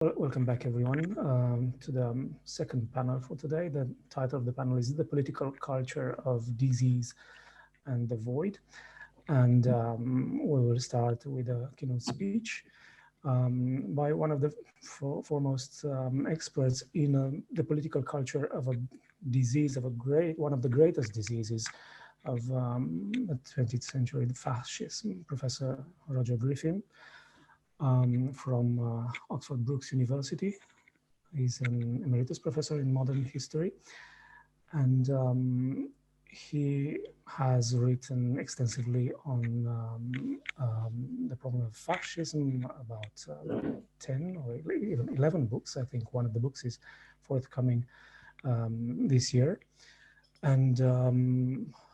Welcome back, everyone, to the second panel for today. The title of the panel is The Political Culture of Disease and the Void. And we will start with a keynote speech by one of the foremost experts in the political culture of a disease, one of the greatest diseases of the 20th century, the fascism, Professor Roger Griffin. From Oxford Brookes University. He's an emeritus professor in modern history, and he has written extensively on the problem of fascism, about 10 or even 11 books. I think one of the books is forthcoming this year, and a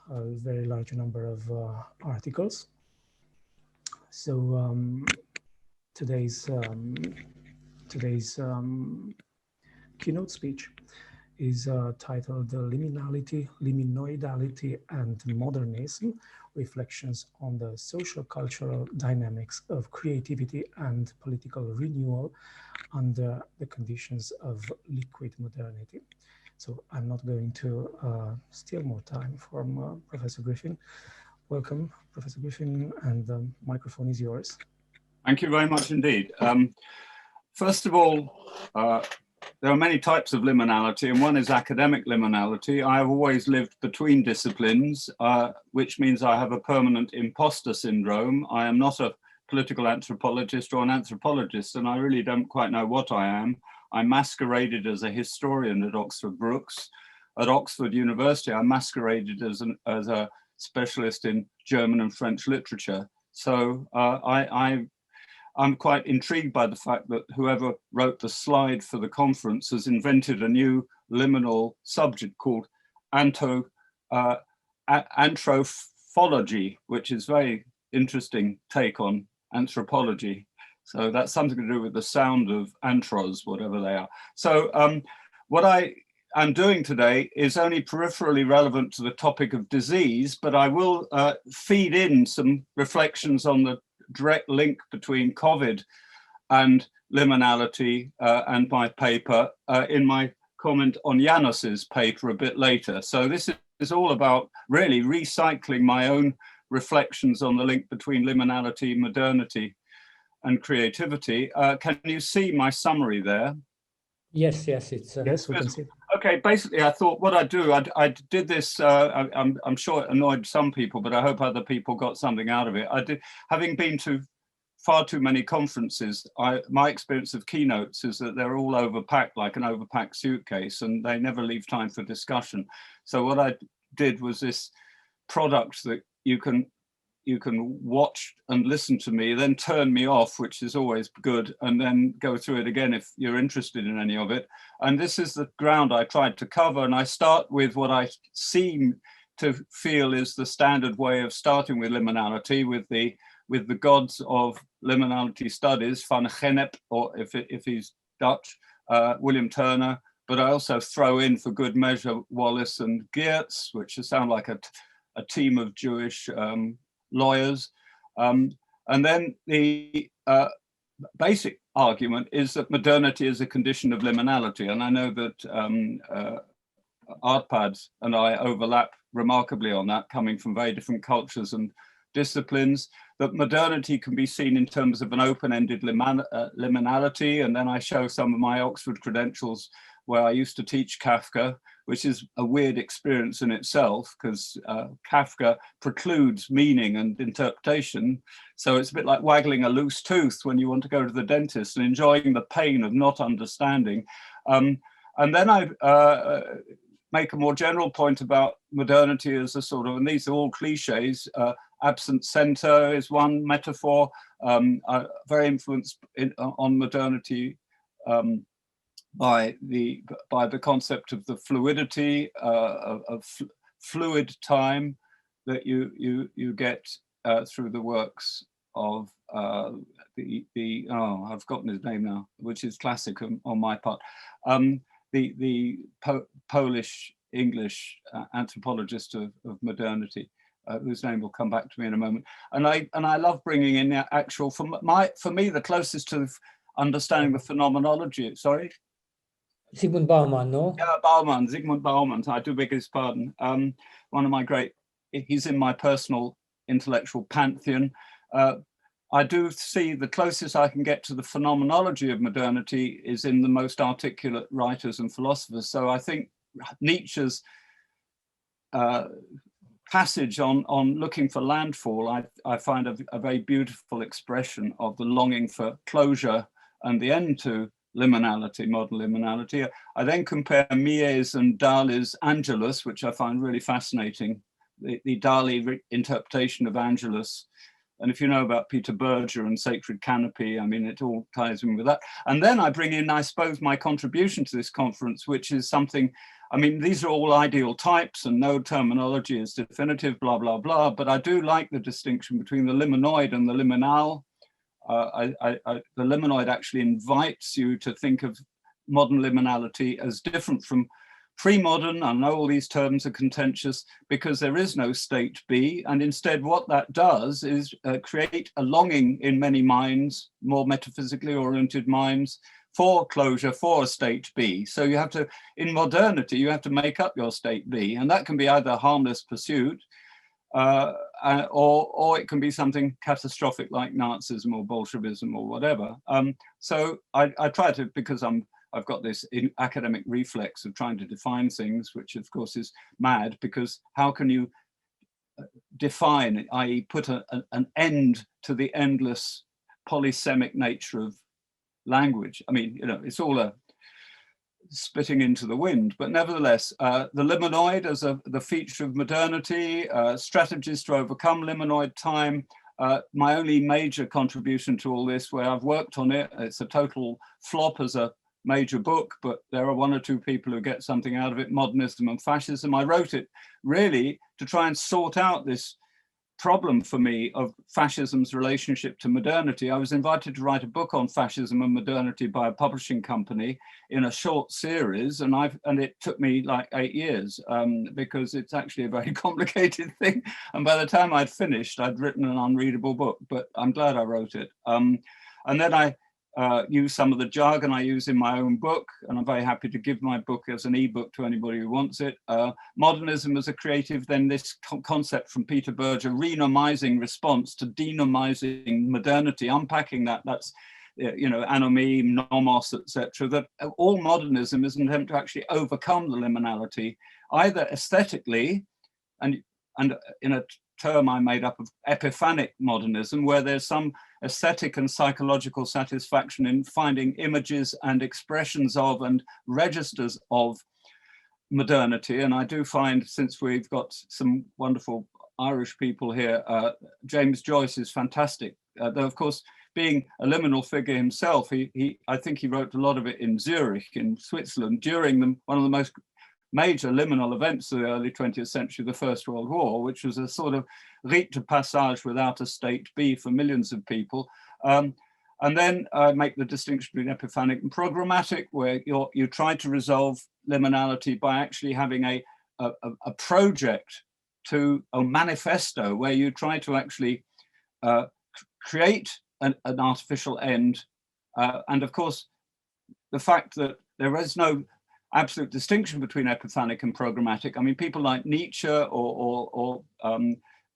very large number of articles. So today's keynote speech is titled Liminality, Liminoidality and Modernism, Reflections on the Social-Cultural Dynamics of Creativity and Political Renewal under the Conditions of Liquid Modernity. So I'm not going to steal more time from Professor Griffin. Welcome, Professor Griffin, and the microphone is yours. Thank you very much indeed. First of all, there are many types of liminality, and one is academic liminality. I have always lived between disciplines, which means I have a permanent imposter syndrome. I am not a political anthropologist or an anthropologist, and I really don't quite know what I am. I masqueraded as a historian at Oxford Brookes. At Oxford University, I masqueraded as a specialist in German and French literature. So I'm quite intrigued by the fact that whoever wrote the slide for the conference has invented a new liminal subject called anthropology, which is a very interesting take on anthropology. So that's something to do with the sound of anthros, whatever they are. So what I'm doing today is only peripherally relevant to the topic of disease, but I will feed in some reflections on the direct link between COVID and liminality and my paper in my comment on Janos's paper a bit later. So this is all about really recycling my own reflections on the link between liminality, modernity, and creativity. Can you see my summary there? Yes, it's yes, we can see it. Okay, basically, I thought what I'd do, I did this, I'm sure it annoyed some people, but I hope other people got something out of it. Having been to far too many conferences, my experience of keynotes is that they're all overpacked, like an overpacked suitcase, and they never leave time for discussion. So what I did was this product that you can watch and listen to me, then turn me off, which is always good, and then go through it again if you're interested in any of it. And this is the ground I tried to cover, and I start with what I seem to feel is the standard way of starting with liminality, with the gods of liminality studies, Van Gennep, or if he's Dutch, William Turner, but I also throw in, for good measure, Wallace and Geertz, which sound like a team of Jewish lawyers. And then the basic argument is that modernity is a condition of liminality. And I know that Arpad and I overlap remarkably on that, coming from very different cultures and disciplines, that modernity can be seen in terms of an open-ended liminality. And then I show some of my Oxford credentials where I used to teach Kafka, which is a weird experience in itself, because Kafka precludes meaning and interpretation. So it's a bit like waggling a loose tooth when you want to go to the dentist and enjoying the pain of not understanding. And then I make a more general point about modernity as a sort of, and these are all cliches, absent center is one metaphor, very influenced on modernity by the concept of the fluidity of fluid time that you get through the works of I've forgotten his name now, which is classic on my part, the Polish English anthropologist of modernity, whose name will come back to me in a moment. And I love bringing in the actual, for me the closest to understanding the phenomenology. Sorry? Zygmunt Bauman, no? Yeah, Bauman, Zygmunt Bauman, I do beg his pardon. One of my great, he's in my personal intellectual pantheon. I do see the closest I can get to the phenomenology of modernity is in the most articulate writers and philosophers. So I think Nietzsche's passage on looking for landfall, I find a very beautiful expression of the longing for closure and the end to liminality, modern liminality. I then compare Millet's and Dali's Angelus, which I find really fascinating, the Dali interpretation of Angelus. And if you know about Peter Berger and Sacred Canopy, I mean, it all ties in with that. And then I bring in, I suppose, my contribution to this conference, which is something, I mean, these are all ideal types and no terminology is definitive, blah, blah, blah. But I do like the distinction between the liminoid and the liminal. The liminoid actually invites you to think of modern liminality as different from premodern. I know all these terms are contentious because there is no state B, and instead what that does is create a longing in many minds, more metaphysically oriented minds, for closure, for a state B. So you have to, in modernity, you have to make up your state B, and that can be either a harmless pursuit, or it can be something catastrophic like Nazism or Bolshevism or whatever. So I try to, because I've got this academic reflex of trying to define things, which of course is mad, because how can you define, i.e. put an end to the endless polysemic nature of language? I mean, you know, it's all a spitting into the wind, but nevertheless, the liminoid as the feature of modernity, strategies to overcome liminoid time. My only major contribution to all this, where I've worked on it, it's a total flop as a major book, but there are one or two people who get something out of it, Modernism and Fascism. I wrote it really to try and sort out this problem for me of fascism's relationship to modernity. I was invited to write a book on fascism and modernity by a publishing company in a short series, and it took me like 8 years because it's actually a very complicated thing. And by the time I'd finished, I'd written an unreadable book, but I'm glad I wrote it. And then I use some of the jargon I use in my own book, and I'm very happy to give my book as an ebook to anybody who wants it. Modernism as a creative, then this concept from Peter Berger, renomizing response to denomizing modernity, unpacking that's, you know, anomie, nomos, etc. That all modernism is an attempt to actually overcome the liminality, either aesthetically, and in a term I made up of epiphanic modernism, where there's some aesthetic and psychological satisfaction in finding images and expressions of and registers of modernity. And I do find, since we've got some wonderful Irish people here, James Joyce is fantastic, though of course being a liminal figure himself, I think he wrote a lot of it in Zurich in Switzerland during one of the most major liminal events of the early 20th century, the First World War, which was a sort of rite de passage without a state B for millions of people. And then make the distinction between epiphanic and programmatic, where you try to resolve liminality by actually having a project to a manifesto, where you try to actually create an artificial end. And of course, the fact that there is no absolute distinction between epiphanic and programmatic. I mean, people like Nietzsche or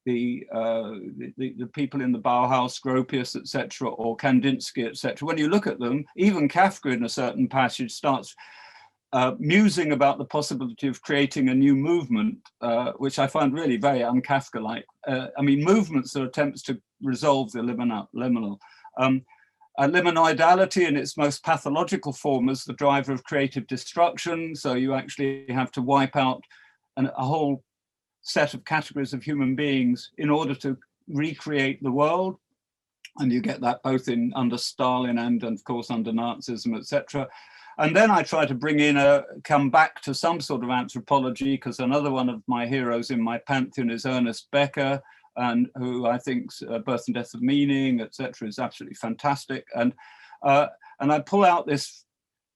the people in the Bauhaus, Gropius, etc., or Kandinsky, etc. When you look at them, even Kafka in a certain passage starts musing about the possibility of creating a new movement, which I find really very un-Kafka-like. I mean, movements are attempts to resolve the liminal. Liminoidality in its most pathological form is the driver of creative destruction. So you actually have to wipe out a whole set of categories of human beings in order to recreate the world. And you get that both under Stalin and of course under Nazism, etc. And then I try to bring in come back to some sort of anthropology, because another one of my heroes in my pantheon is Ernest Becker, and who I think's Birth and Death of Meaning, etc., is absolutely fantastic. And I pull out this,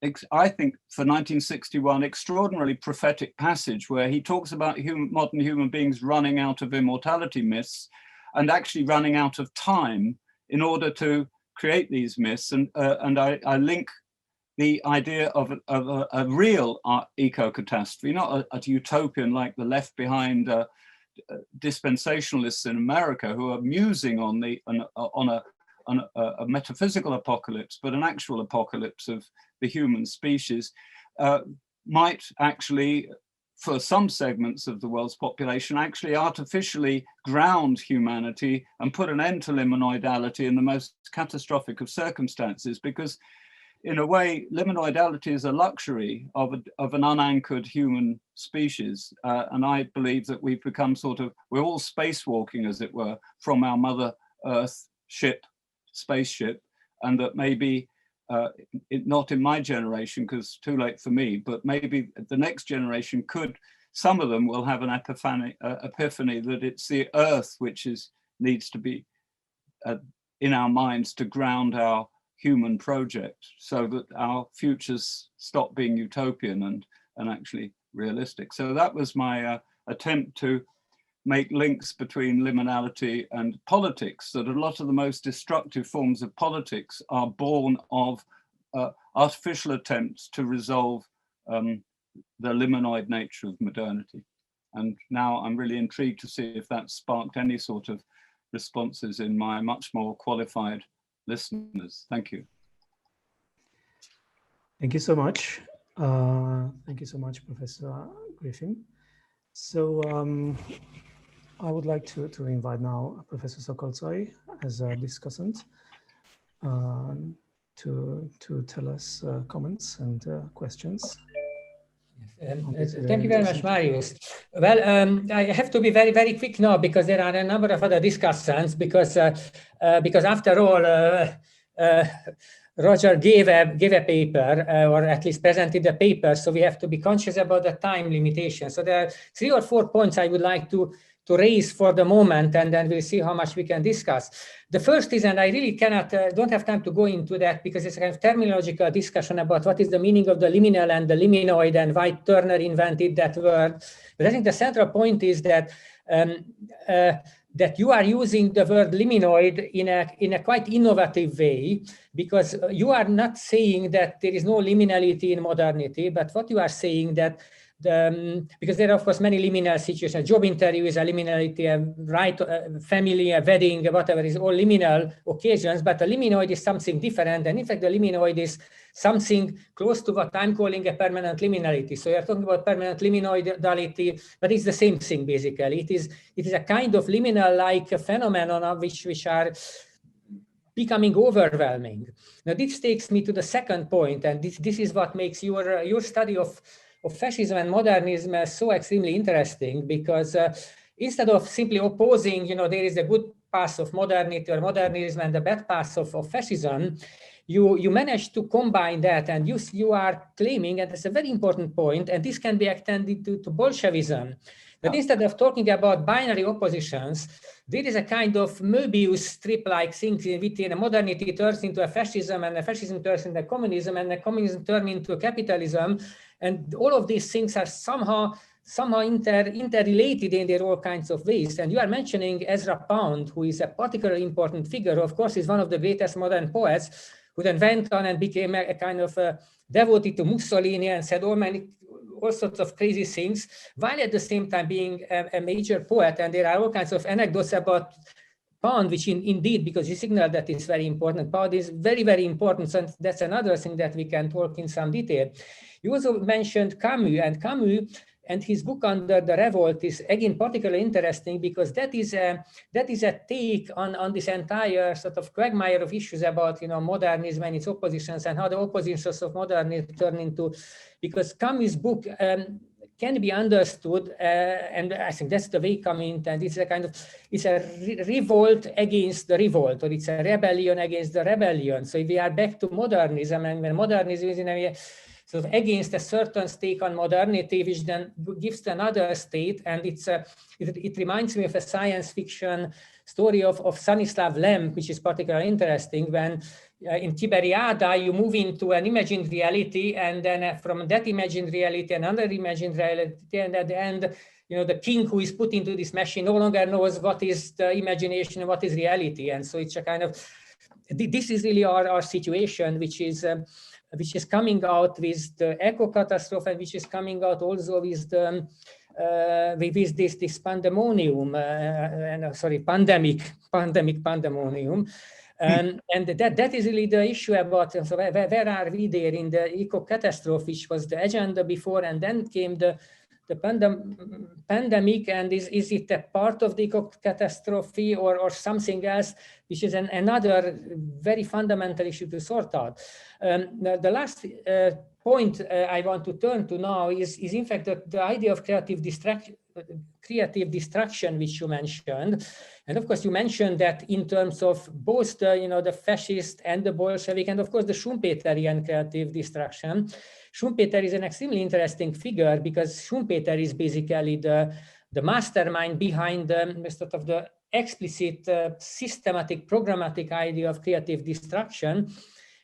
I think, for 1961, extraordinarily prophetic passage where he talks about modern human beings running out of immortality myths and actually running out of time in order to create these myths, and I link the idea of a real eco-catastrophe, not a utopian like the left behind dispensationalists in America who are musing on a metaphysical apocalypse, but an actual apocalypse of the human species, might actually, for some segments of the world's population, actually artificially ground humanity and put an end to liminoidality in the most catastrophic of circumstances, because in a way, liminoidality is a luxury of an unanchored human species. And I believe that we've become we're all spacewalking, as it were, from our Mother Earth spaceship, and that maybe, not in my generation, because too late for me, but maybe the next generation some of them will have an epiphany that it's the Earth which needs to be in our minds to ground our human project, so that our futures stop being utopian and actually realistic. So that was my attempt to make links between liminality and politics, that a lot of the most destructive forms of politics are born of artificial attempts to resolve the liminoid nature of modernity. And now I'm really intrigued to see if that sparked any sort of responses in my much more qualified listeners. Thank you. Thank you so much. Thank you so much, Professor Griffin. So I would like to invite now Professor Sokoltsoi as a discussant to tell us comments and questions. Thank you very much, Marius. Well, I have to be very, very quick now because there are a number of other discussants, because after all, Roger gave a paper, or at least presented a paper, so we have to be conscious about the time limitation. So there are 3 or 4 points I would like to raise for the moment, and then we'll see how much we can discuss. The first is, and I really don't have time to go into that because it's a kind of terminological discussion about what is the meaning of the liminal and the liminoid and why Turner invented that word. But I think the central point is that that you are using the word liminoid in a quite innovative way, because you are not saying that there is no liminality in modernity, but what you are saying that because there are, of course, many liminal situations. A job interview is a liminality, a family, a wedding, whatever, is all liminal occasions, but the liminoid is something different. And in fact, the liminoid is something close to what I'm calling a permanent liminality. So you're talking about permanent liminoidality, but it's the same thing, basically. It is a kind of liminal-like phenomenon which are becoming overwhelming. Now, this takes me to the second point, and this is what makes your study of fascism and modernism so extremely interesting, because instead of simply opposing, there is a good path of modernity or modernism and the bad path of fascism, you manage to combine that, and you are claiming, and that's a very important point, and this can be extended to Bolshevism, that instead of talking about binary oppositions, there is a kind of Möbius strip-like thing in between a modernity turns into a fascism, and a fascism turns into communism, and the communism turns into capitalism. And all of these things are somehow interrelated in their all kinds of ways. And you are mentioning Ezra Pound, who is a particularly important figure. Of course, he's one of the greatest modern poets, who then went on and became a kind of devotee to Mussolini and said all sorts of crazy things, while at the same time being a major poet. And there are all kinds of anecdotes about Pound, which indeed, because you signal that is very important. Pound is very, very important. So that's another thing that we can talk in some detail. You also mentioned Camus, and his book Under the Revolt is again particularly interesting, because that is a take on this entire sort of quagmire of issues about modernism and its oppositions, and how the oppositions of modernism turn into, because Camus' book can be understood, and I think that's the way Camus, and it's a revolt against the revolt, or it's a rebellion against the rebellion. So if we are back to modernism, and when modernism is in a way sort of against a certain stake on modernity, which then gives to another state, and it reminds me of a science fiction story of Stanislav Lem, which is particularly interesting, when in Tiberiada, you move into an imagined reality, and then from that imagined reality, another imagined reality, and at the end, the king who is put into this machine no longer knows what is the imagination and what is reality. And so it's a kind of this is really our situation, which is coming out with the eco-catastrophe, and which is coming out also with the with this pandemonium, pandemonium. And that is really the issue about, so where are we there in the eco-catastrophe, which was the agenda before, and then came the pandemic, and is it a part of the eco-catastrophe or something else, which is another very fundamental issue to sort out. The last point I want to turn to now is in fact the idea of creative destruction, which you mentioned. And of course, you mentioned that in terms of both the, the fascist and the Bolshevik, and of course the Schumpeterian creative destruction. Schumpeter is an extremely interesting figure because Schumpeter is basically the mastermind behind sort of the explicit, systematic, programmatic idea of creative destruction,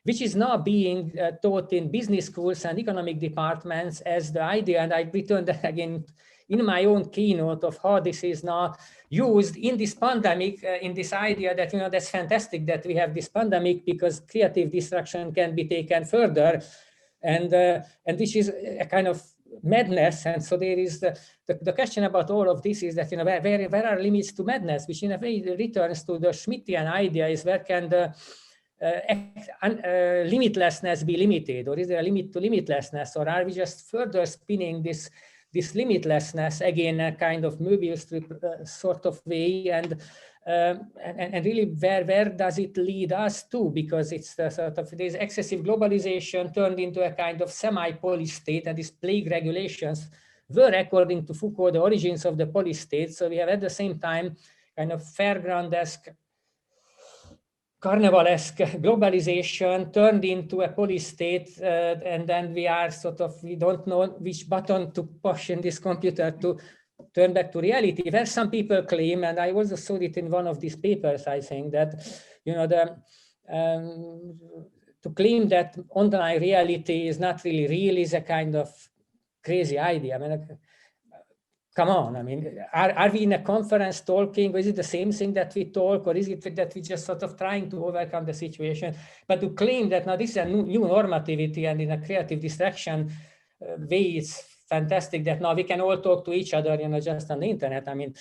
which is now being taught in business schools and economic departments as the idea. And I returned that again in my own keynote of how this is now used in this pandemic, in this idea that, that's fantastic that we have this pandemic because creative destruction can be taken further. And which is a kind of madness. And so there is the question about all of this is that, where are limits to madness, which in a way returns to the Schmittian idea, is where can the limitlessness be limited, or is there a limit to limitlessness, or are we just further spinning this limitlessness again, a kind of Möbius strip sort of way, and really where does it lead us to? Because it's the sort of this excessive globalization turned into a kind of semi-polis state, and these plague regulations were, according to Foucault, the origins of the polis state. So we have at the same time kind of fairground-esque, carnivalesque globalization turned into a police state, and then we don't know which button to push in this computer to turn back to reality, where some people claim, and I also saw it in one of these papers, I think, that, to claim that online reality is not really real is a kind of crazy idea. I mean, come on, I mean, are we in a conference talking, or is it the same thing that we talk, or is it that we just sort of trying to overcome the situation? But to claim that now this is a new normativity, and in a creative distraction way, it's fantastic that now we can all talk to each other, just on the internet. I mean,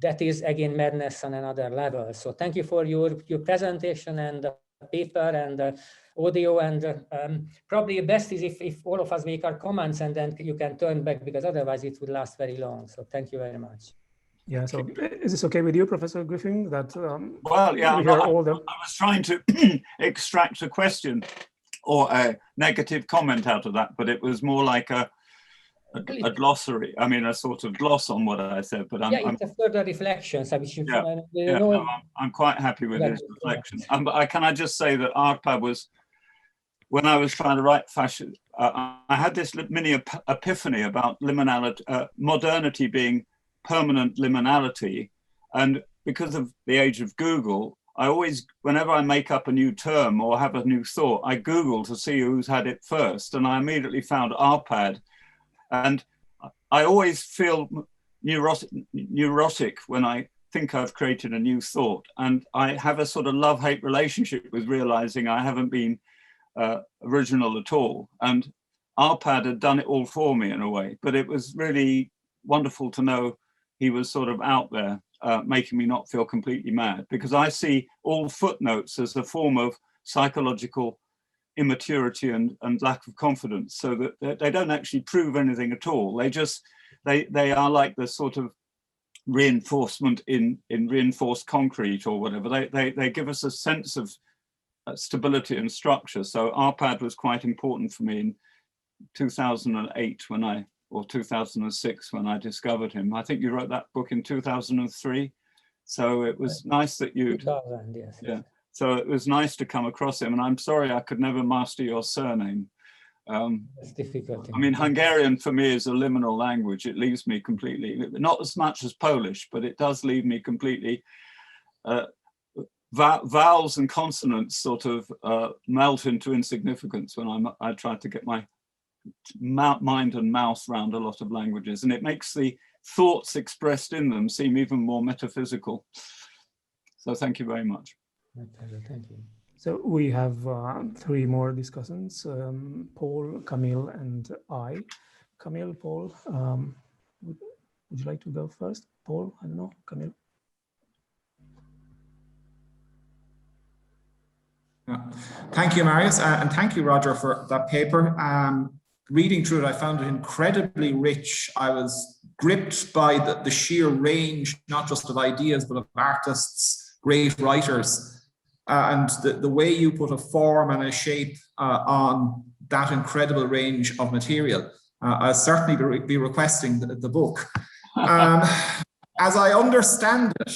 that is again madness on another level. So thank you for your presentation and the paper and the audio, and probably best is if all of us make our comments and then you can turn back, because otherwise it would last very long. So thank you very much. Yeah, so is this okay with you, Professor Griffin? That well, yeah, I was trying to extract a question or a negative comment out of that, but it was more like a glossary. I mean, a sort of gloss on what I said. But it's a further reflection. So I'm quite happy with this reflection. Can I just say that Arpad was, when I was trying to write fashion, I had this mini epiphany about liminality, modernity being permanent liminality. And because of the age of Google, I always, whenever I make up a new term or have a new thought, I Google to see who's had it first. And I immediately found Arpad. And I always feel neurotic when I think I've created a new thought. And I have a sort of love-hate relationship with realizing I haven't been original at all. And Arpad had done it all for me in a way, but it was really wonderful to know he was sort of out there, making me not feel completely mad, because I see all footnotes as a form of psychological immaturity and lack of confidence, so that they don't actually prove anything at all. They are like the sort of reinforcement in reinforced concrete or whatever. They give us a sense of stability and structure. So Arpad was quite important for me in 2008 or 2006 when I discovered him. I think you wrote that book in 2003. So it was nice that you. 2000, yes. Yeah. So it was nice to come across him, and I'm sorry I could never master your surname. It's difficult. I mean, Hungarian for me is a liminal language. It leaves me completely, not as much as Polish, but it does leave me completely, vowels and consonants sort of melt into insignificance when I try to get my mind and mouth around a lot of languages, and it makes the thoughts expressed in them seem even more metaphysical. So thank you very much. My pleasure, thank you. So we have 3 more discussants, Paul, Camille, and I. Camille, Paul, would you like to go first? Paul, I don't know, Camille? Thank you, Marius, and thank you, Roger, for that paper. Reading through it, I found it incredibly rich. I was gripped by the sheer range, not just of ideas, but of artists, great writers, and the way you put a form and a shape on that incredible range of material. I'll certainly be requesting the book. As I understand it,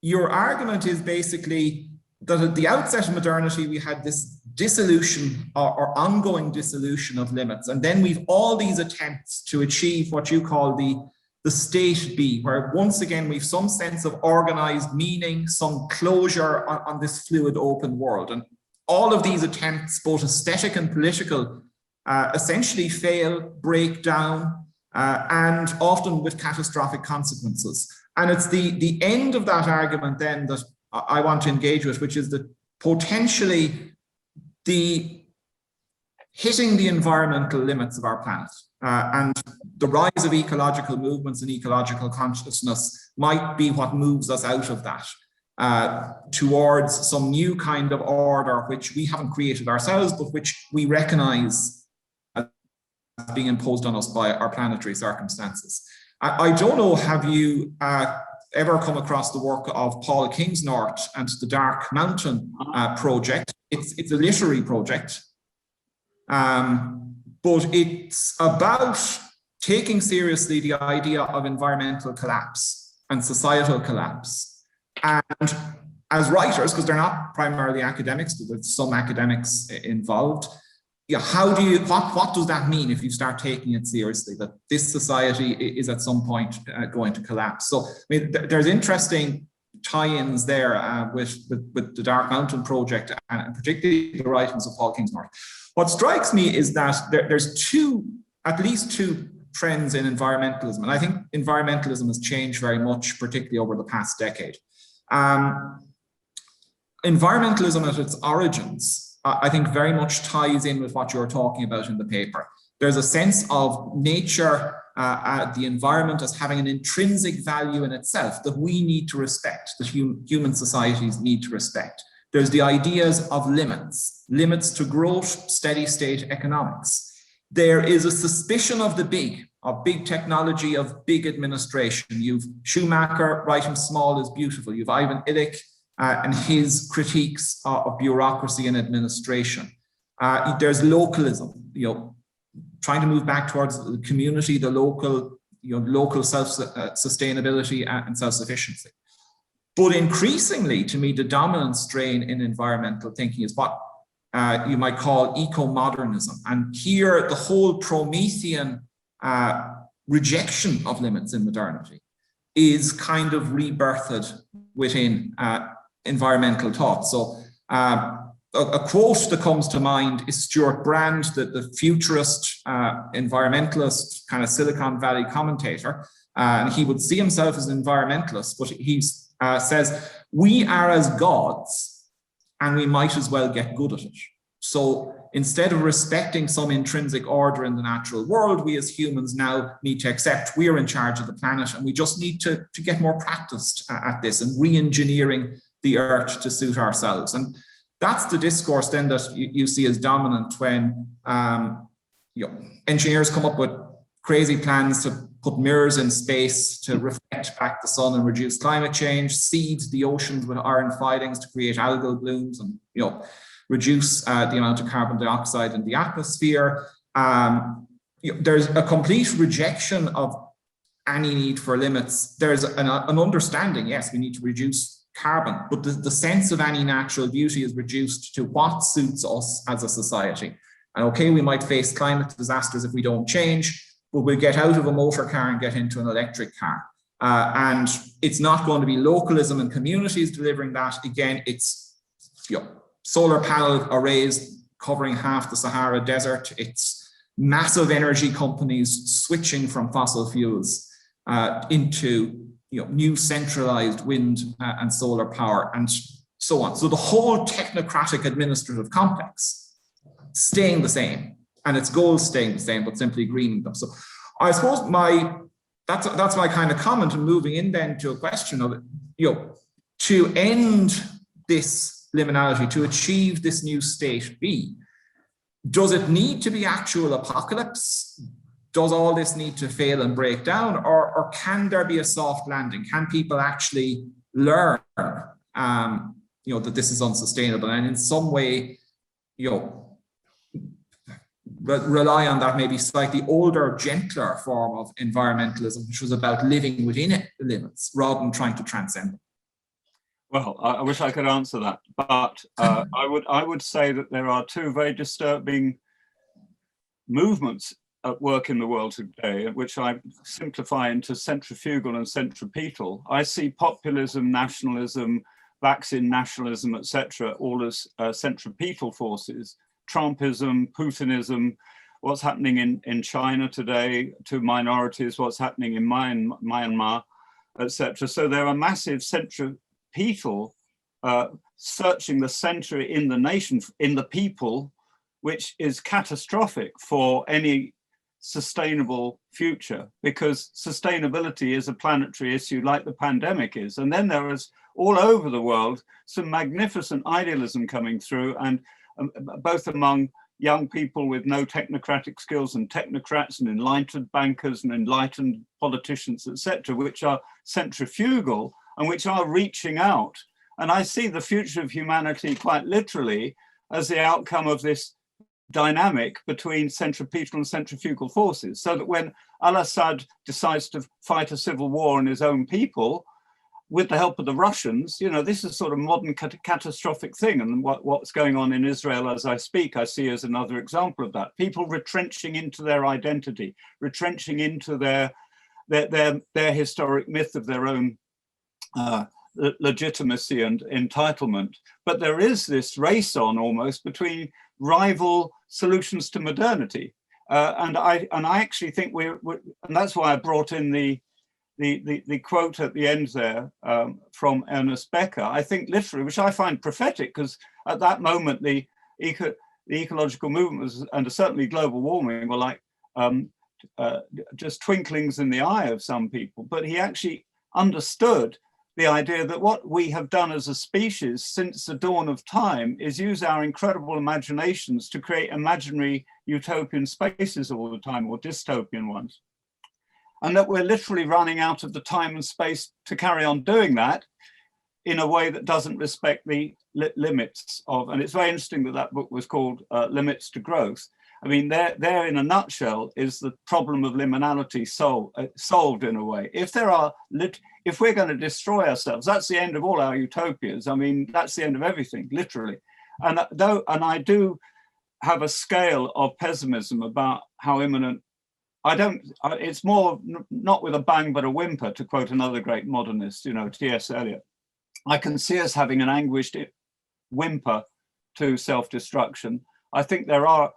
your argument is basically that at the outset of modernity, we had this dissolution or ongoing dissolution of limits. And then we've all these attempts to achieve what you call the state B, where once again, we've some sense of organized meaning, some closure on this fluid open world. And all of these attempts, both aesthetic and political, essentially fail, break down, and often with catastrophic consequences. And it's the end of that argument then that I want to engage with, which is that potentially the hitting the environmental limits of our planet and the rise of ecological movements and ecological consciousness might be what moves us out of that towards some new kind of order, which we haven't created ourselves, but which we recognize as being imposed on us by our planetary circumstances. I don't know, have you ever come across the work of Paul Kingsnorth and the Dark Mountain project? It's a literary project, but it's about taking seriously the idea of environmental collapse and societal collapse. And as writers, because they're not primarily academics, but there's some academics involved, how do you, what does that mean if you start taking it seriously, that this society is at some point going to collapse? So I mean, there's interesting tie-ins there with the Dark Mountain project and particularly the writings of Paul Kingsnorth. What strikes me is that there's at least two trends in environmentalism, and I think environmentalism has changed very much, particularly over the past decade. Environmentalism at its origins, I think, very much ties in with what you're talking about in the paper. There's a sense of nature, the environment as having an intrinsic value in itself that we need to respect, that human societies need to respect. There's the ideas of limits to growth, steady state economics. There is a suspicion of the big, of big technology, of big administration. You've Schumacher writing small is beautiful. You've Ivan Illich and his critiques of bureaucracy and administration. There's localism, trying to move back towards the community, the local, local self-sustainability and self-sufficiency. But increasingly, to me, the dominant strain in environmental thinking is what you might call eco-modernism. And here, the whole Promethean rejection of limits in modernity is kind of rebirthed within environmental thought. So a quote that comes to mind is Stuart Brand, the futurist, environmentalist, kind of Silicon Valley commentator. And he would see himself as an environmentalist, but he says, we are as gods and we might as well get good at it. So instead of respecting some intrinsic order in the natural world, we as humans now need to accept we're in charge of the planet, and we just need to get more practiced at this and re-engineering the earth to suit ourselves. And that's the discourse then that you see as dominant when engineers come up with crazy plans to put mirrors in space to reflect back the sun and reduce climate change, seed the oceans with iron filings to create algal blooms and reduce the amount of carbon dioxide in the atmosphere. There's a complete rejection of any need for limits. There's an understanding, yes, we need to reduce carbon, but the sense of any natural beauty is reduced to what suits us as a society. And okay, we might face climate disasters if we don't change, but we'll get out of a motor car and get into an electric car. And it's not going to be localism and communities delivering that. Again, it's solar panel arrays covering half the Sahara Desert. It's massive energy companies switching from fossil fuels into new centralized wind and solar power. And so on. So the whole technocratic administrative complex staying the same, and its goals staying the same, but simply greening them. So I suppose that's my kind of comment, and moving in then to a question of, to end this liminality, to achieve this new state B, does it need to be actual apocalypse? Does all this need to fail and break down, or can there be a soft landing? Can people actually learn, that this is unsustainable, and in some way, rely on that maybe slightly older, gentler form of environmentalism, which was about living within limits rather than trying to transcend them? Well, I wish I could answer that, but I would say that there are two very disturbing movements at work in the world today, which I simplify into centrifugal and centripetal. I see populism, nationalism, vaccine nationalism, etc., all as centripetal forces. Trumpism, Putinism, what's happening in China today to minorities, what's happening in Myanmar, etc. So there are massive centripetal searching the center in the nation, in the people, which is catastrophic for any sustainable future, because sustainability is a planetary issue like the pandemic is. And then there is all over the world some magnificent idealism coming through, and both among young people with no technocratic skills and technocrats and enlightened bankers and enlightened politicians, etc., which are centrifugal and which are reaching out. And I see the future of humanity quite literally as the outcome of this dynamic between centripetal and centrifugal forces, so that when al-Assad decides to fight a civil war on his own people, with the help of the Russians, this is sort of modern catastrophic thing. And what's going on in Israel as I speak, I see as another example of that. People retrenching into their identity, retrenching into their historic myth of their own legitimacy and entitlement. But there is this race on almost between rival solutions to modernity. And I actually think and that's why I brought in the quote at the end there from Ernest Becker, I think literally, which I find prophetic, because at that moment the ecological movement was, and certainly global warming, were like just twinklings in the eye of some people. But he actually understood the idea that what we have done as a species since the dawn of time is use our incredible imaginations to create imaginary utopian spaces all the time, or dystopian ones. And that we're literally running out of the time and space to carry on doing that in a way that doesn't respect the limits of, and it's very interesting that that book was called Limits to Growth. I mean, there in a nutshell is the problem of liminality solved in a way. If we're going to destroy ourselves, that's the end of all our utopias. I mean, that's the end of everything, literally. And I do have a scale of pessimism about how imminent. It's more not with a bang but a whimper, to quote another great modernist, T.S. Eliot. I can see us having an anguished whimper to self-destruction. I think there are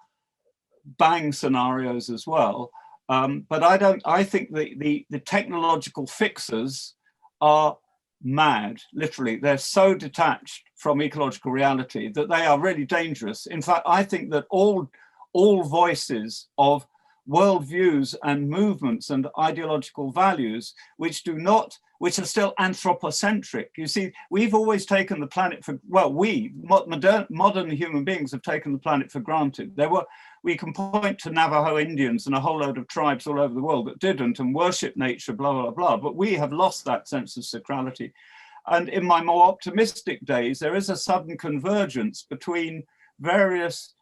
bang scenarios as well, but I think the technological fixers are mad, literally. They're so detached from ecological reality that they are really dangerous. In fact, I think that all voices of worldviews and movements and ideological values which are still anthropocentric. You see, we've always taken the planet for, modern human beings have taken the planet for granted. We can point to Navajo Indians and a whole load of tribes all over the world that didn't and worship nature, blah, blah, blah, but we have lost that sense of sacrality. And in my more optimistic days, there is a sudden convergence between various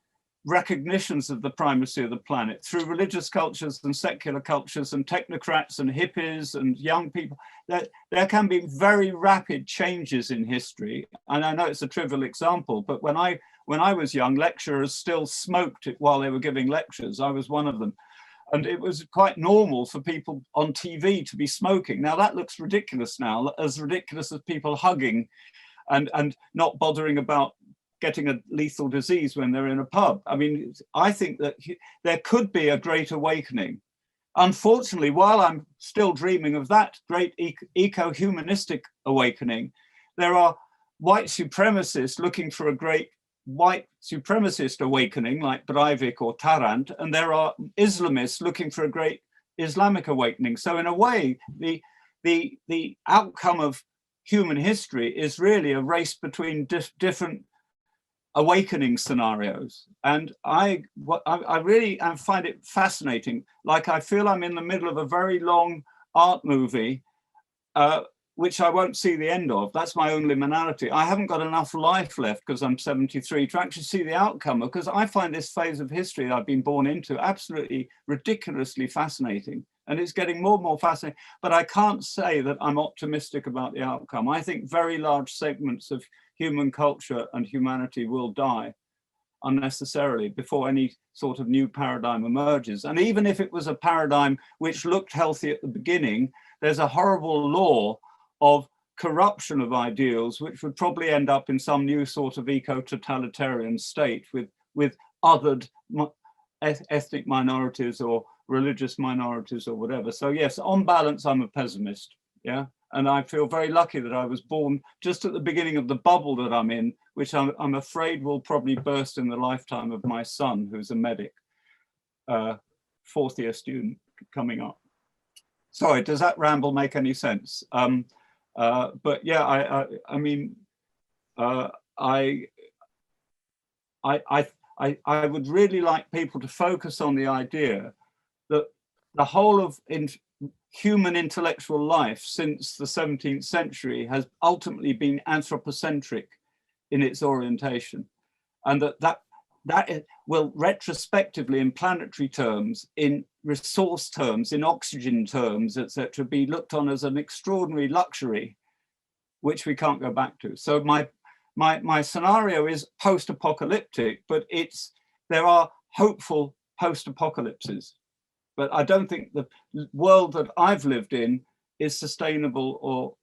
recognitions of the primacy of the planet through religious cultures and secular cultures and technocrats and hippies and young people. There can be very rapid changes in history. And I know it's a trivial example, but when I was young, lecturers still smoked it while they were giving lectures. I was one of them. And it was quite normal for people on TV to be smoking. Now that looks ridiculous now, as ridiculous as people hugging and not bothering about getting a lethal disease when they're in a pub. I mean, I think that there could be a great awakening. Unfortunately, while I'm still dreaming of that great eco-humanistic awakening, there are white supremacists looking for a great white supremacist awakening like Breivik or Tarrant, and there are Islamists looking for a great Islamic awakening. So in a way, the outcome of human history is really a race between different awakening scenarios. And I really find it fascinating. Like, I feel I'm in the middle of a very long art movie, which I won't see the end of. That's my own liminality. I haven't got enough life left because I'm 73 to actually see the outcome, because I find this phase of history that I've been born into absolutely ridiculously fascinating. And it's getting more and more fascinating, but I can't say that I'm optimistic about the outcome. I think very large segments of human culture and humanity will die unnecessarily before any sort of new paradigm emerges. And even if it was a paradigm which looked healthy at the beginning, there's a horrible law of corruption of ideals, which would probably end up in some new sort of eco-totalitarian state with othered ethnic minorities or religious minorities or whatever. So yes, on balance, I'm a pessimist, yeah? And I feel very lucky that I was born just at the beginning of the bubble that I'm in, which I'm afraid will probably burst in the lifetime of my son, who's a medic, fourth year student coming up. Sorry, does that ramble make any sense? But yeah, I mean, I would really like people to focus on the idea that the whole of human intellectual life since the 17th century has ultimately been anthropocentric in its orientation, and that will retrospectively, in planetary terms, in resource terms, in oxygen terms, etc., be looked on as an extraordinary luxury, which we can't go back to. So my scenario is post-apocalyptic, but there are hopeful post-apocalypses. But I don't think the world that I've lived in is sustainable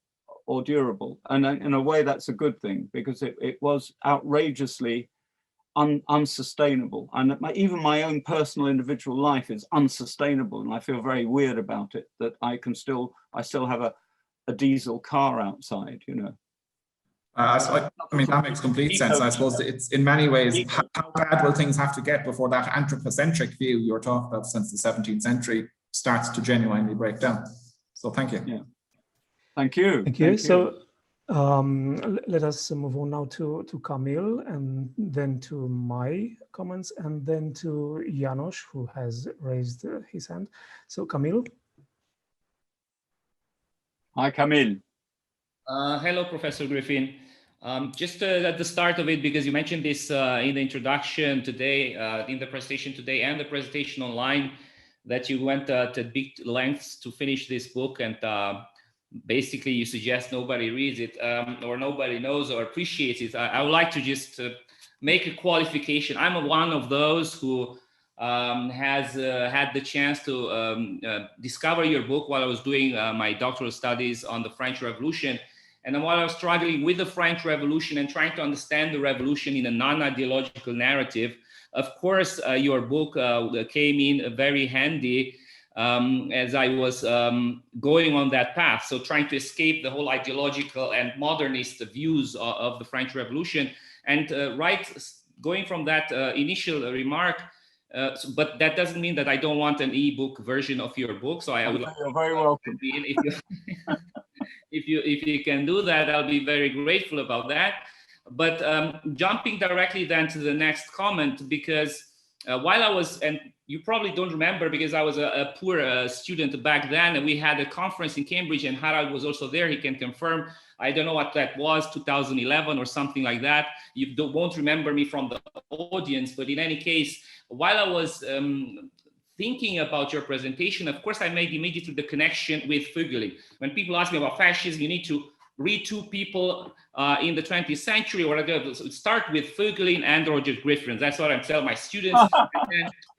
or durable. And in a way, that's a good thing, because it was outrageously unsustainable. And even my own personal individual life is unsustainable. And I feel very weird about it, that I still have a diesel car outside, you know. I mean, that makes complete sense. I suppose it's in many ways, how bad will things have to get before that anthropocentric view you're talking about since the 17th century starts to genuinely break down? So thank you. Yeah. Thank you. Thank you. So let us move on now to Camille, and then to my comments, and then to Janos, who has raised his hand. So Camille. Hi, Camille. Hello, Professor Griffin. Just at the start of it, because you mentioned this in the introduction today, in the presentation today and the presentation online, that you went to big lengths to finish this book, and basically you suggest nobody reads it or nobody knows or appreciates it. I would like to just make a qualification. I'm one of those who has had the chance to discover your book while I was doing my doctoral studies on the French Revolution. And while I was struggling with the French Revolution and trying to understand the revolution in a non-ideological narrative, of course, your book came in very handy as I was going on that path. So trying to escape the whole ideological and modernist views of the French Revolution. And going from that initial remark, but that doesn't mean that I don't want an e-book version of your book. So I would like You're very welcome. If you can do that, I'll be very grateful about that. But jumping directly then to the next comment, because while I was, and you probably don't remember because I was a poor student back then, and we had a conference in Cambridge, and Harald was also there, he can confirm. I don't know what that was, 2011 or something like that. You won't remember me from the audience, but in any case, while I was thinking about your presentation, of course, I made immediately the connection with Voegelin. When people ask me about fascism, you need to read two people in the 20th century, or start with Voegelin and Roger Griffin. That's what I tell my students.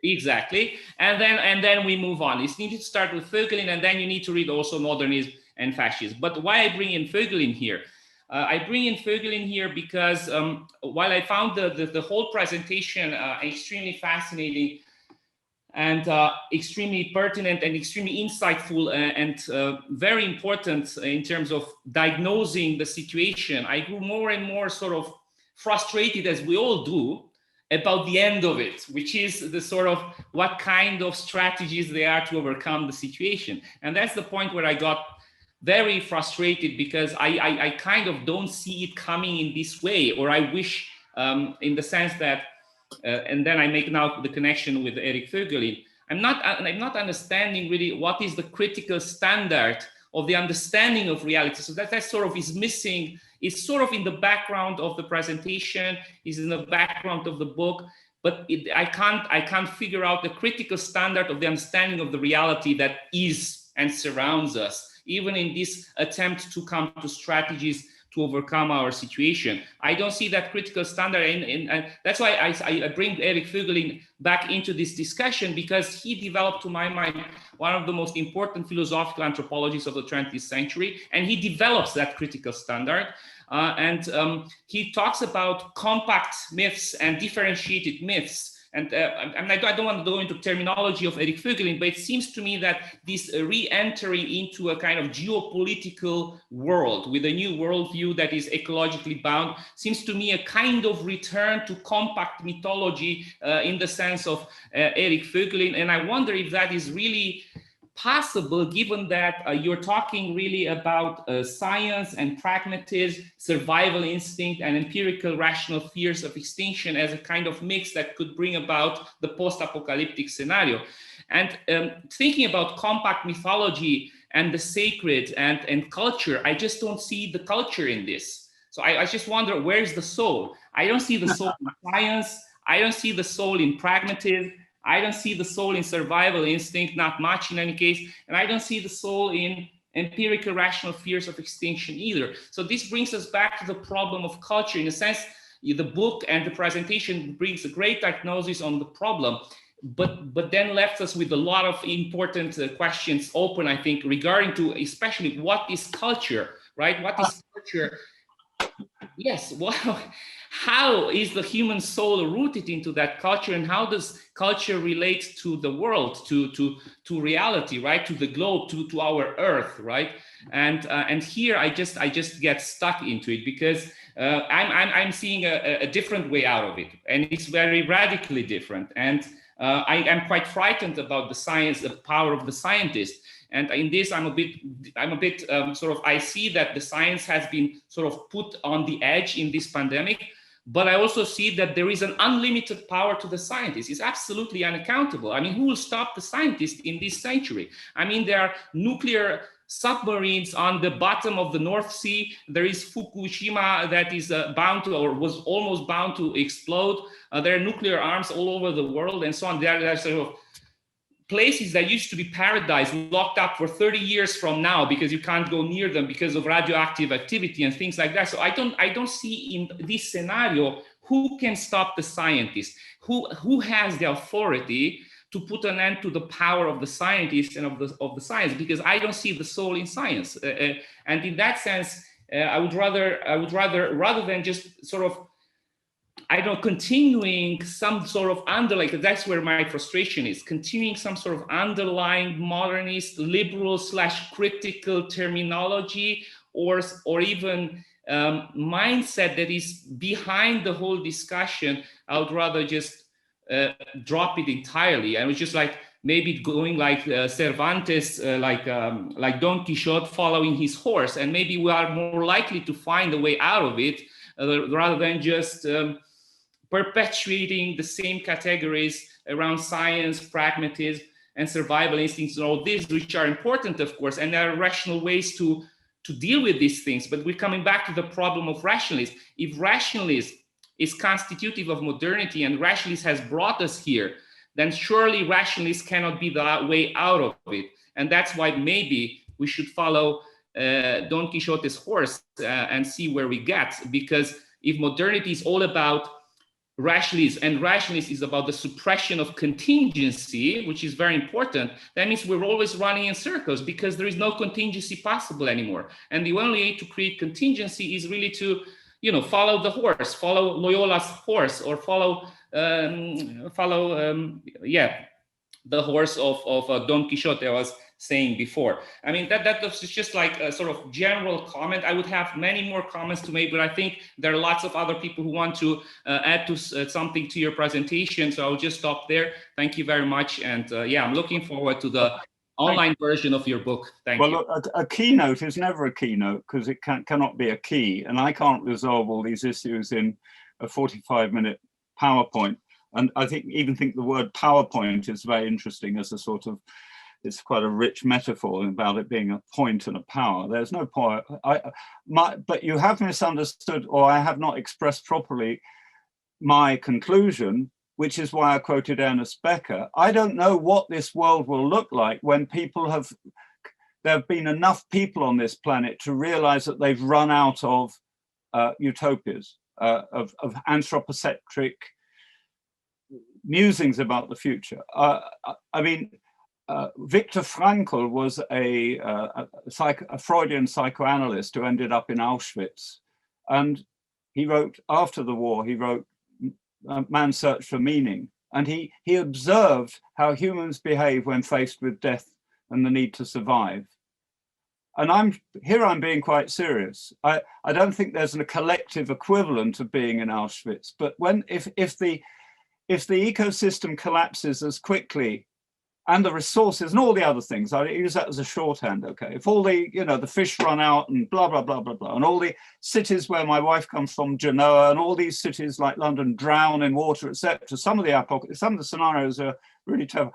Exactly. And then we move on. You need to start with Voegelin, and then you need to read also modernism and fascism. But why I bring in Voegelin here? I bring in Voegelin here because while I found the whole presentation extremely fascinating, and extremely pertinent and extremely insightful and very important in terms of diagnosing the situation. I grew more and more sort of frustrated, as we all do, about the end of it, which is the sort of what kind of strategies they are to overcome the situation. And that's the point where I got very frustrated, because I kind of don't see it coming in this way, or I wish in the sense that, and then I make now the connection with Eric Voegelin, I'm not understanding really what is the critical standard of the understanding of reality. So that sort of is missing. It's sort of in the background of the presentation, is in the background of the book, but I can't figure out the critical standard of the understanding of the reality that is and surrounds us, even in this attempt to come to strategies to overcome our situation. I don't see that critical standard, and that's why I bring Eric Voegelin back into this discussion, because he developed, to my mind, one of the most important philosophical anthropologies of the 20th century, and he develops that critical standard. He talks about compact myths and differentiated myths. And I don't want to go into terminology of Eric Voegelin, but it seems to me that this re-entry into a kind of geopolitical world with a new worldview that is ecologically bound seems to me a kind of return to compact mythology in the sense of Eric Voegelin. And I wonder if that is really possible, given that you're talking really about science and pragmatism, survival instinct, and empirical rational fears of extinction as a kind of mix that could bring about the post-apocalyptic scenario. And thinking about compact mythology and the sacred and culture, I just don't see the culture in this. So I just wonder, where's the soul? I don't see the soul in science. I don't see the soul in pragmatism. I don't see the soul in survival instinct, not much in any case. And I don't see the soul in empirical rational fears of extinction either. So this brings us back to the problem of culture. In a sense, the book and the presentation brings a great diagnosis on the problem, but then left us with a lot of important questions open, I think, regarding to especially what is culture, right? What is culture? Yes, well, how is the human soul rooted into that culture, and how does culture relate to the world, to reality, right? To the globe, to our earth, right? And here I just get stuck into it, because I'm seeing a different way out of it, and it's very radically different. And I am quite frightened about the science, the power of the scientist. And in this, I'm a bit sort of, I see that the science has been sort of put on the edge in this pandemic, but I also see that there is an unlimited power to the scientists. It's absolutely unaccountable. I mean, who will stop the scientists in this century? I mean, there are nuclear submarines on the bottom of the North Sea. There is Fukushima that is bound to, or was almost bound to explode. There are nuclear arms all over the world and so on. There are sort of places that used to be paradise locked up for 30 years from now because you can't go near them because of radioactive activity and things like that. So I don't see in this scenario who can stop the scientists, who has the authority to put an end to the power of the scientists and of the science, because I don't see the soul in science. And in that sense, I would rather than just sort of, I don't know, continuing some sort of underlying, that's where my frustration is, continuing some sort of underlying modernist, liberal / critical terminology or even mindset that is behind the whole discussion. I would rather just drop it entirely. I was just like, maybe going like Cervantes, like Don Quixote following his horse, and maybe we are more likely to find a way out of it rather than just perpetuating the same categories around science, pragmatism, and survival instincts, and all these, which are important, of course, and there are rational ways to deal with these things. But we're coming back to the problem of rationalism. If rationalism is constitutive of modernity and rationalism has brought us here, then surely rationalists cannot be the way out of it. And that's why maybe we should follow Don Quixote's horse and see where we get. Because if modernity is all about rationalism, and rationalism is about the suppression of contingency, which is very important, that means we're always running in circles because there is no contingency possible anymore. And the only way to create contingency is really to, follow the horse, follow Loyola's horse, or follow the horse of Don Quixote I was saying before. I mean, that was just like a sort of general comment. I would have many more comments to make, but I think there are lots of other people who want to add to something to your presentation. So I'll just stop there. Thank you very much. And yeah, I'm looking forward to the online version of your book. Thank you. Well, look, a keynote is never a keynote because it cannot be a key. And I can't resolve all these issues in a 45-minute PowerPoint. And I even think the word PowerPoint is very interesting as a sort of, it's quite a rich metaphor about it being a point and a power. There's no point. But you have misunderstood, or I have not expressed properly my conclusion, which is why I quoted Ernest Becker. I don't know what this world will look like when there have been enough people on this planet to realize that they've run out of utopias, of anthropocentric musings about the future. I mean, Viktor Frankl was a Freudian psychoanalyst who ended up in Auschwitz. And he wrote, after the war, he wrote Man's Search for Meaning. And he observed how humans behave when faced with death and the need to survive. And I'm being quite serious. I don't think there's a collective equivalent of being in Auschwitz, but if the ecosystem collapses as quickly, and the resources and all the other things, I use that as a shorthand, okay? If all the, the fish run out and blah, blah, blah, blah, blah, and all the cities where my wife comes from, Genoa, and all these cities like London drown in water, etc. Some of the scenarios are really terrible.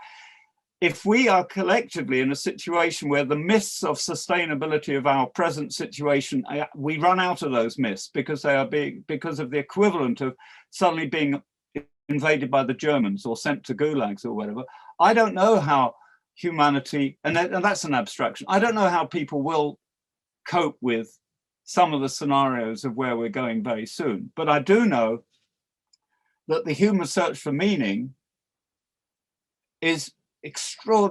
If we are collectively in a situation where the myths of sustainability of our present situation, we run out of those myths because because of the equivalent of suddenly being invaded by the Germans or sent to gulags or whatever. I don't know how humanity, and that's an abstraction, I don't know how people will cope with some of the scenarios of where we're going very soon. But I do know that the human search for meaning is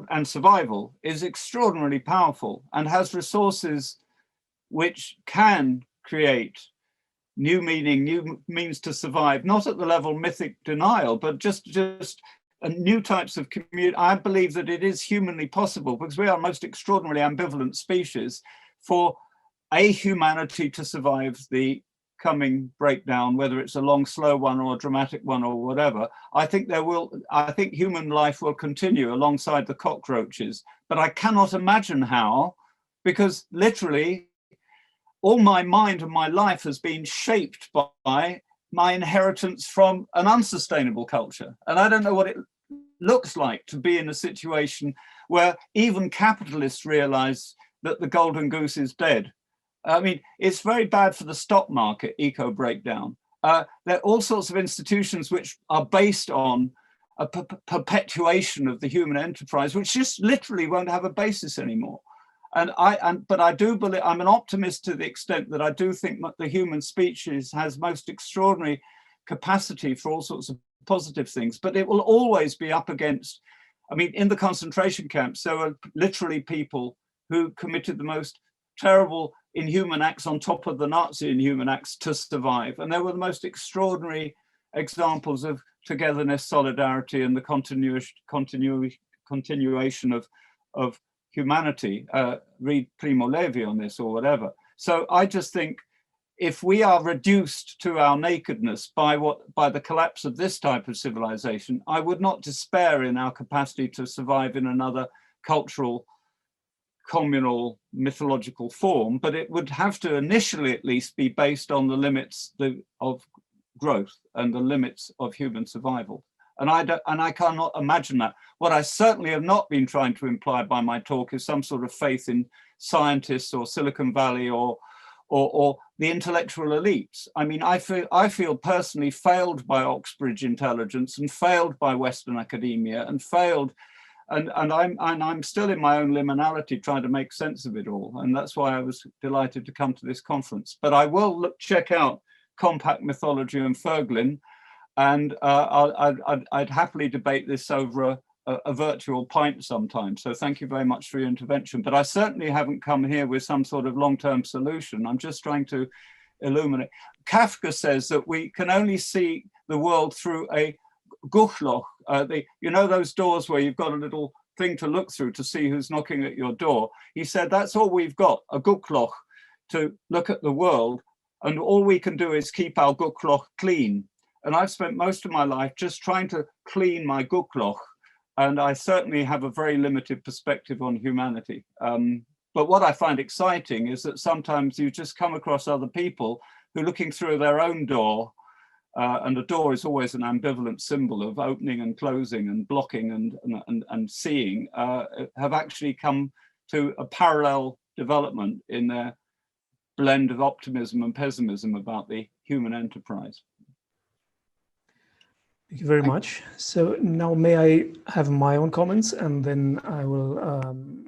and survival is extraordinarily powerful and has resources which can create new meaning, new means to survive, not at the level mythic denial, but just new types of community. I believe that it is humanly possible, because we are a most extraordinarily ambivalent species, for a humanity to survive the coming breakdown, whether it's a long, slow one or a dramatic one or whatever. I think human life will continue alongside the cockroaches, but I cannot imagine how, because literally all my mind and my life has been shaped by my inheritance from an unsustainable culture. And I don't know what it looks like to be in a situation where even capitalists realize that the golden goose is dead. I mean, it's very bad for the stock market, eco breakdown. There are all sorts of institutions which are based on a perpetuation of the human enterprise, which just literally won't have a basis anymore. But I do believe, I'm an optimist to the extent that I do think that the human species has most extraordinary capacity for all sorts of positive things, but it will always be up against, I mean, in the concentration camps, there were literally people who committed the most terrible inhuman acts on top of the Nazi inhuman acts to survive. And there were the most extraordinary examples of togetherness, solidarity, and the continuation of humanity. Read Primo Levi on this or whatever. So I just think if we are reduced to our nakedness by the collapse of this type of civilization, I would not despair in our capacity to survive in another cultural, communal, mythological form, but it would have to initially at least be based on the limits of growth and the limits of human survival. And I cannot imagine that. What I certainly have not been trying to imply by my talk is some sort of faith in scientists or Silicon Valley or the intellectual elites. I mean, I feel personally failed by Oxbridge intelligence and failed by Western academia and failed, and I'm still in my own liminality trying to make sense of it all. And that's why I was delighted to come to this conference. But I will check out Compact Mythology and Ferglin, and I'd happily debate this over a virtual pint sometime. So thank you very much for your intervention. But I certainly haven't come here with some sort of long-term solution. I'm just trying to illuminate. Kafka says that we can only see the world through a Guchloch, You know those doors where you've got a little thing to look through to see who's knocking at your door. He said, that's all we've got, a guckloch to look at the world. And all we can do is keep our guckloch clean. And I've spent most of my life just trying to clean my guckloch. And I certainly have a very limited perspective on humanity. But what I find exciting is that sometimes you just come across other people who are looking through their own door, and a door is always an ambivalent symbol of opening and closing and blocking and seeing, have actually come to a parallel development in their blend of optimism and pessimism about the human enterprise. Thank you very much. So now may I have my own comments, and then I will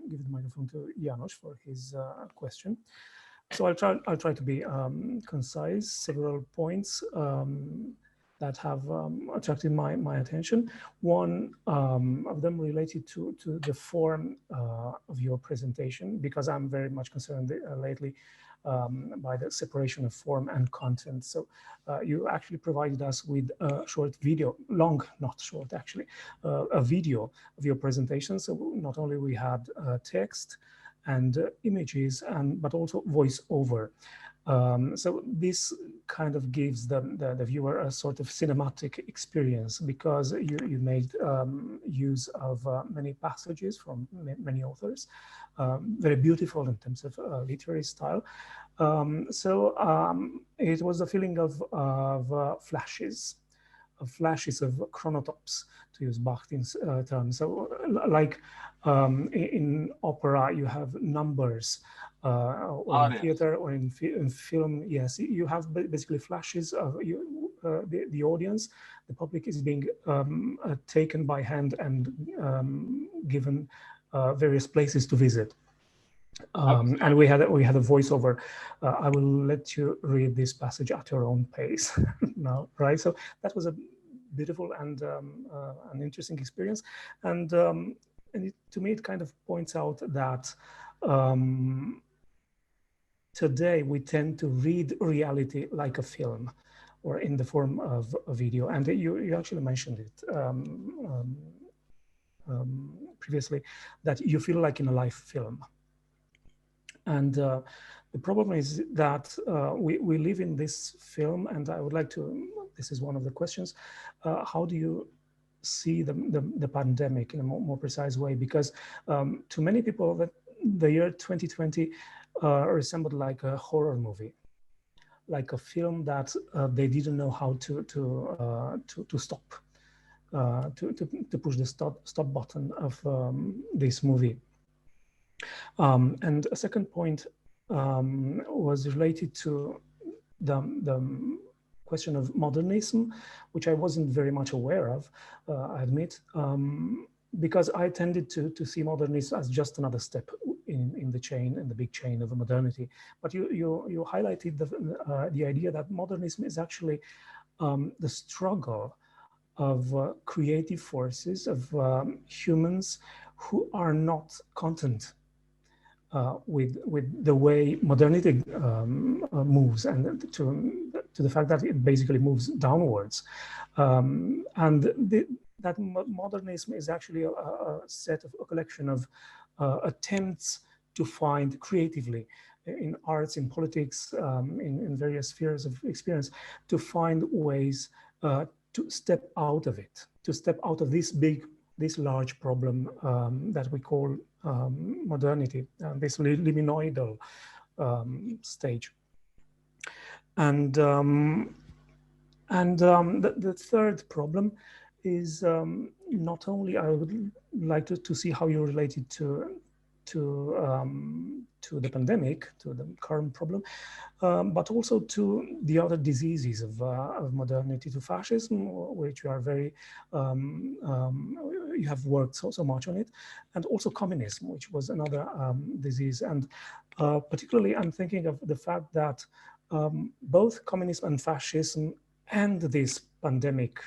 give the microphone to Janos for his question. So I'll try to be concise. Several points that have attracted my attention. One of them related to the form of your presentation, because I'm very much concerned lately by the separation of form and content. So you actually provided us with a short video, long, not short actually, a video of your presentation. So not only we had text and images, but also voiceover. So this kind of gives the viewer a sort of cinematic experience, because you made use of many passages from many authors, very beautiful in terms of literary style. It was a feeling of flashes of chronotops, to use Bakhtin's term. So like in opera, you have numbers, or in theater or in film, yes, you have basically flashes of the audience. The public is being taken by hand and given various places to visit. And we had a voiceover. I will let you read this passage at your own pace now, right? So that was a beautiful and an interesting experience. And to me, it kind of points out that today we tend to read reality like a film, or in the form of a video. And you actually mentioned it previously, that you feel like in a live film. And the problem is that we live in this film, and I would like to, this is one of the questions, how do you see the pandemic in a more precise way? Because to many people, the year 2020 resembled like a horror movie, like a film that they didn't know how to stop, to push the stop button of this movie. And a second point was related to the question of modernism, which I wasn't very much aware of, I admit, because I tended to see modernism as just another step in the chain, in the big chain of modernity. But you highlighted the idea that modernism is actually the struggle of creative forces, of humans who are not content with the way modernity moves, and to the fact that it basically moves downwards. That modernism is actually a collection of attempts to find creatively in arts, in politics, in various spheres of experience, to find ways to step out of it, to step out of this large problem that we call modernity, this liminoidal stage. And the third problem is not only, I would like to see how you related to the pandemic, to the current problem, but also to the other diseases of modernity, to fascism, which you are very, you have worked so much on it, and also communism, which was another disease. And particularly, I'm thinking of the fact that both communism and fascism and this pandemic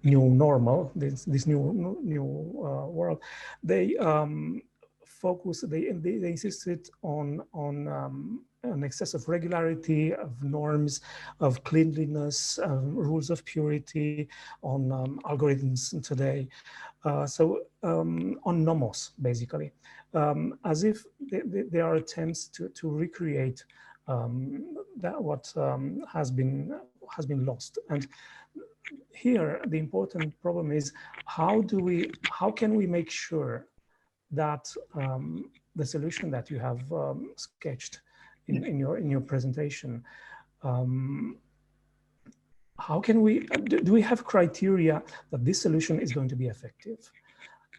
new normal, this new world, they focus, they insisted on an excess of regularity, of norms, of cleanliness, rules of purity, on algorithms today. On nomos, basically, as if there are attempts to recreate that what has been lost. And here, the important problem is how can we make sure that the solution that you have sketched in your presentation, how can we, do we have criteria that this solution is going to be effective?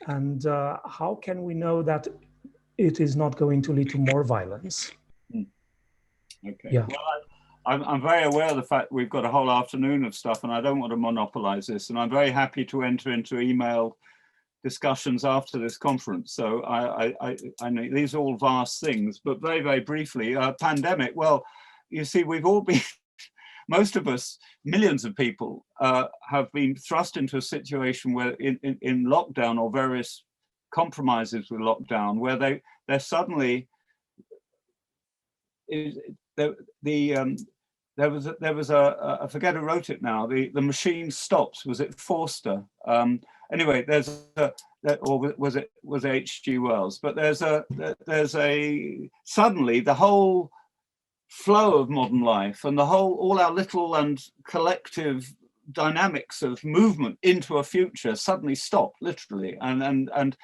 And how can we know that it is not going to lead to more violence? Okay. Yeah. Well, I'm very aware of the fact we've got a whole afternoon of stuff, and I don't want to monopolize this. And I'm very happy to enter into email discussions after this conference. So I know these are all vast things, but very, very briefly, pandemic. Well, you see, we've all been, most of us, millions of people have been thrust into a situation where in lockdown or various compromises with lockdown, where they're suddenly, there was a I forget who wrote it now. The machine stops. Was it Forster? Anyway, there's or was it H.G. Wells? But there's a suddenly the whole flow of modern life and all our little and collective dynamics of movement into a future suddenly stopped, literally, and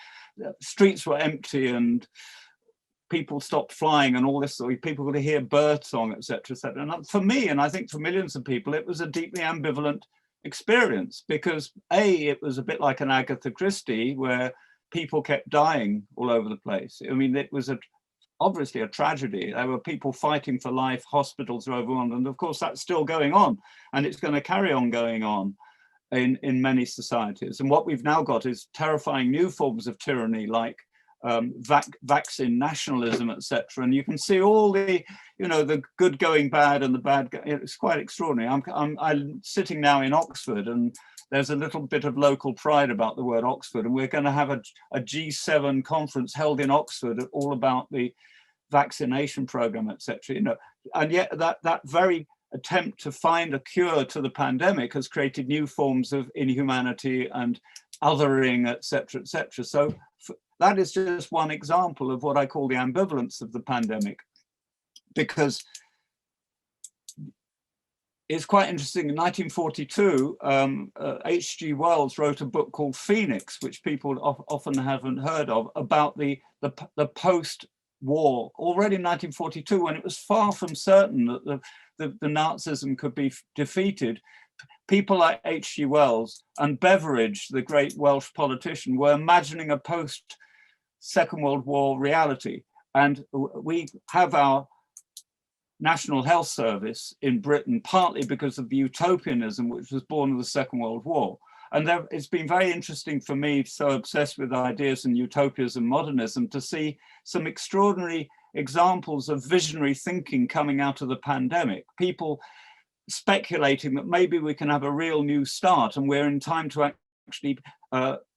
streets were empty and people stopped flying and all this, so people could hear bird song, etc., etc. And for me, and I think for millions of people, it was a deeply ambivalent experience, because it was a bit like an Agatha Christie where people kept dying all over the place. I mean, it was obviously a tragedy. There were people fighting for life, hospitals were overwhelmed, and of course that's still going on, and it's going to carry on going on in many societies. And what we've now got is terrifying new forms of tyranny, like vaccine nationalism, etc. And you can see all the, the good going bad and the bad. It's quite extraordinary. I'm sitting now in Oxford, and there's a little bit of local pride about the word Oxford, and we're going to have a G7 conference held in Oxford all about the vaccination program, etc. And yet that very attempt to find a cure to the pandemic has created new forms of inhumanity and othering, etc., etc. So that is just one example of what I call the ambivalence of the pandemic, because it's quite interesting. In 1942, H.G. Wells wrote a book called Phoenix, which people often haven't heard of, about the post-war. Already in 1942, when it was far from certain that the Nazism could be defeated, people like H.G. Wells and Beveridge, the great Welsh politician, were imagining a post-Second World War reality. And we have our National Health Service in Britain, partly because of the utopianism which was born of the Second World War. And it's been very interesting for me, so obsessed with ideas and utopias and modernism, to see some extraordinary examples of visionary thinking coming out of the pandemic. People speculating that maybe we can have a real new start, and we're in time to actually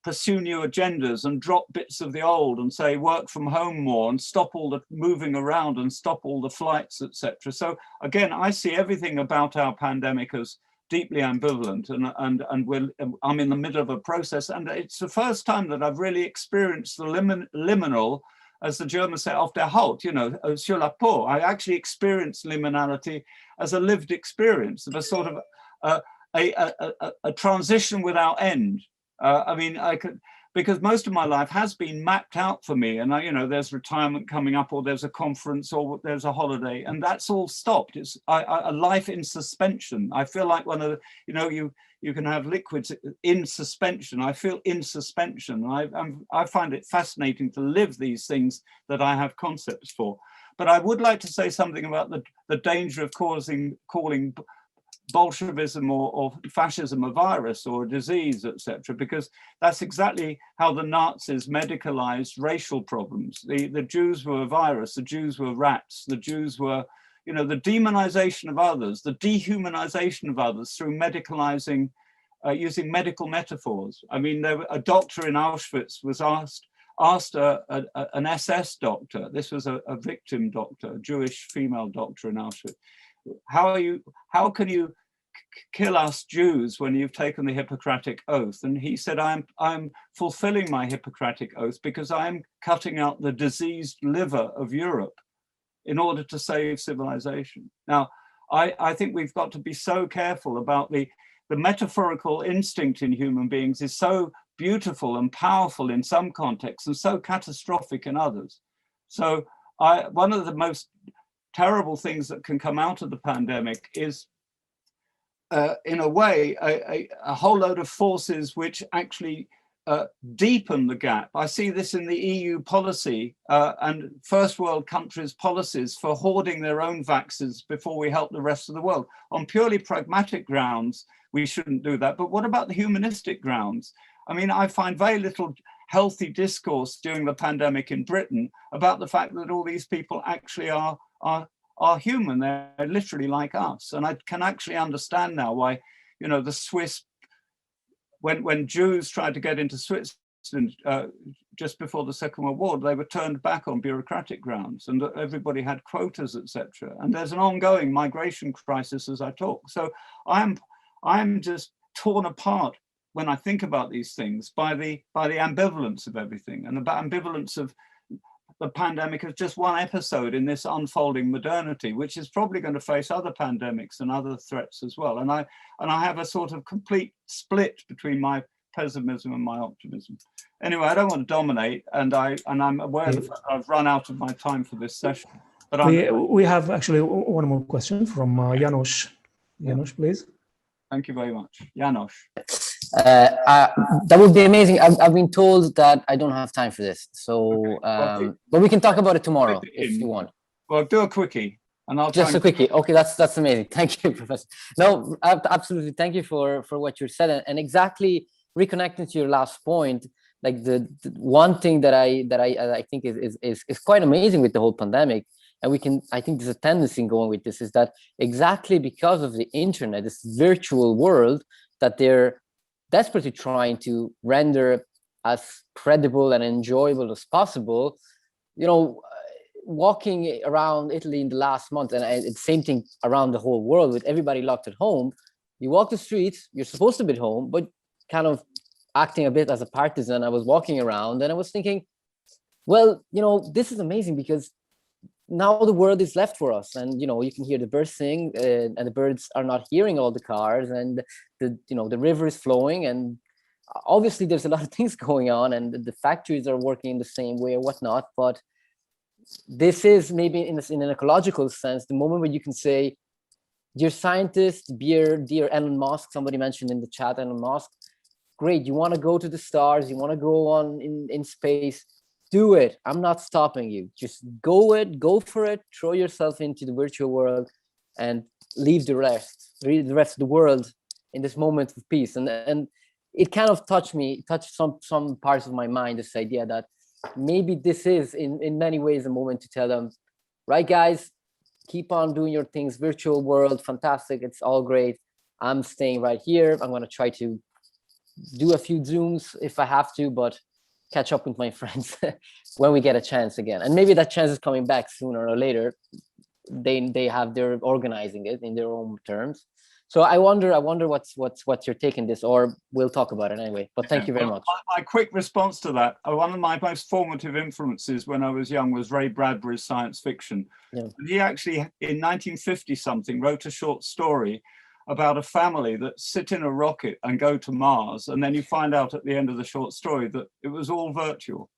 pursue new agendas and drop bits of the old, and say work from home more, and stop all the moving around and stop all the flights, etc. So again, I see everything about our pandemic as deeply ambivalent, and I'm in the middle of a process, and it's the first time that I've really experienced the liminal, as the Germans say, auf der Haut, sur la peau. I actually experienced liminality as a lived experience of a sort of a transition without end. I mean, because most of my life has been mapped out for me, and there's retirement coming up, or there's a conference, or there's a holiday, and that's all stopped. It's a life in suspension. I feel like one of the, you can have liquids in suspension. I feel in suspension. I find it fascinating to live these things that I have concepts for. But I would like to say something about the danger of calling Bolshevism or fascism a virus or a disease, etc., because that's exactly how the Nazis medicalized racial problems. The Jews were a virus, the Jews were rats, the Jews were, the demonization of others, the dehumanization of others through medicalizing, using medical metaphors. I mean, a doctor in Auschwitz was asked asked an SS doctor, this was a victim doctor, a Jewish female doctor in Auschwitz, how can you kill us Jews when you've taken the Hippocratic Oath? And he said, I'm fulfilling my Hippocratic Oath because I'm cutting out the diseased liver of Europe in order to save civilization. Now, I think we've got to be so careful about the metaphorical instinct in human beings is so beautiful and powerful in some contexts and so catastrophic in others. So one of the most terrible things that can come out of the pandemic is, in a way, a whole load of forces which actually deepen the gap. I see this in the EU policy and first world countries' policies for hoarding their own vaccines before we help the rest of the world. On purely pragmatic grounds, we shouldn't do that. But what about the humanistic grounds? I mean, I find very little healthy discourse during the pandemic in Britain about the fact that all these people actually are human. They're literally like us. And I can actually understand now why, you know, the Swiss, when Jews tried to get into Switzerland just before the Second World War, they were turned back on bureaucratic grounds, and everybody had quotas, etc. And there's an ongoing migration crisis as I talk. So I'm just torn apart when I think about these things by the ambivalence of everything, and the ambivalence of the pandemic is just one episode in this unfolding modernity, which is probably going to face other pandemics and other threats as well. And I have a sort of complete split between my pessimism and my optimism. Anyway, I don't want to dominate, and I'm aware that I've run out of my time for this session. But we have actually one more question from Janos. Janos, please. Thank you very much, Janos. That would be amazing. I've been told that I don't have time for this, so but we can talk about it tomorrow if you want. Well, do a quickie, and I'll just a quickie. Okay, that's amazing. Thank you, Professor. No, absolutely. Thank you for what you said, and exactly reconnecting to your last point. Like the one thing that I think is quite amazing with the whole pandemic, and I think there's a tendency in going with this, is that exactly because of the internet, this virtual world that they're desperately trying to render as credible and enjoyable as possible. You know, walking around Italy in the last month, and it's the same thing around the whole world with everybody locked at home. You walk the streets, you're supposed to be at home, but kind of acting a bit as a partisan. I was walking around and I was thinking, well, you know, this is amazing because now the world is left for us, and you know, you can hear the birds sing, and the birds are not hearing all the cars, and the river is flowing, and obviously there's a lot of things going on, and the factories are working in the same way or whatnot. But this is maybe in an ecological sense the moment where you can say, dear scientists, dear Elon Musk, somebody mentioned in the chat Elon Musk, great, you want to go to the stars, you want to go on in space, do it. I'm not stopping you. Just go for it, throw yourself into the virtual world and leave the rest of the world in this moment of peace. And it kind of touched some parts of my mind, this idea that maybe this is in many ways a moment to tell them, right guys, keep on doing your things, virtual world, fantastic, it's all great. I'm staying right here. I'm going to try to do a few Zooms if I have to, but catch up with my friends when we get a chance again. And maybe that chance is coming back sooner or later. They're organizing it in their own terms. So I wonder what's your take on this, or we'll talk about it anyway. But thank you very much. My quick response to that, one of my most formative influences when I was young was Ray Bradbury's science fiction. Yeah. And he actually, in 1950 something, wrote a short story about a family that sit in a rocket and go to Mars, and then you find out at the end of the short story that it was all virtual.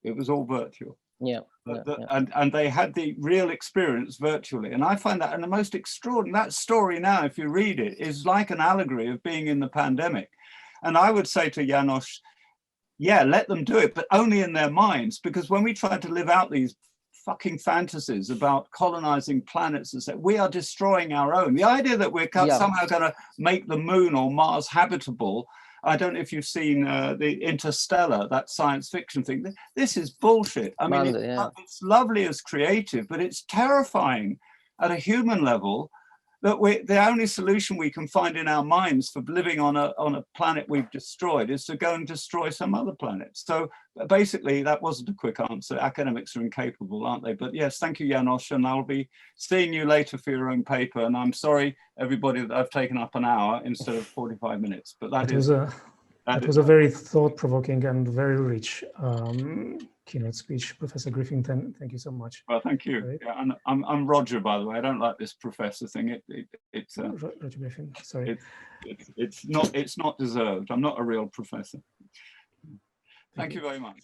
It was all virtual. Yeah. And they had the real experience virtually. And I find that, and the most extraordinary, that story now, if you read it, is like an allegory of being in the pandemic. And I would say to Janos, yeah, let them do it, but only in their minds, because when we try to live out these fucking fantasies about colonizing planets and say we are destroying our own, the idea that we're somehow going to make the moon or Mars habitable. I don't know if you've seen the Interstellar, that science fiction thing. This is bullshit. I mean, it's lovely as creative, but it's terrifying at a human level that the only solution we can find in our minds for living on a planet we've destroyed is to go and destroy some other planet. So basically, that wasn't a quick answer. Academics are incapable, aren't they? But yes, thank you, Janos, and I'll be seeing you later for your own paper. And I'm sorry, everybody, that I've taken up an hour instead of 45 minutes. But that was a very thought-provoking and very rich keynote speech, Professor Griffin. Thank you so much. Well, thank you. Right. Yeah, and I'm Roger, by the way. I don't like this professor thing. It's Roger Griffin. Sorry. It's not deserved. I'm not a real professor. Thank you very much.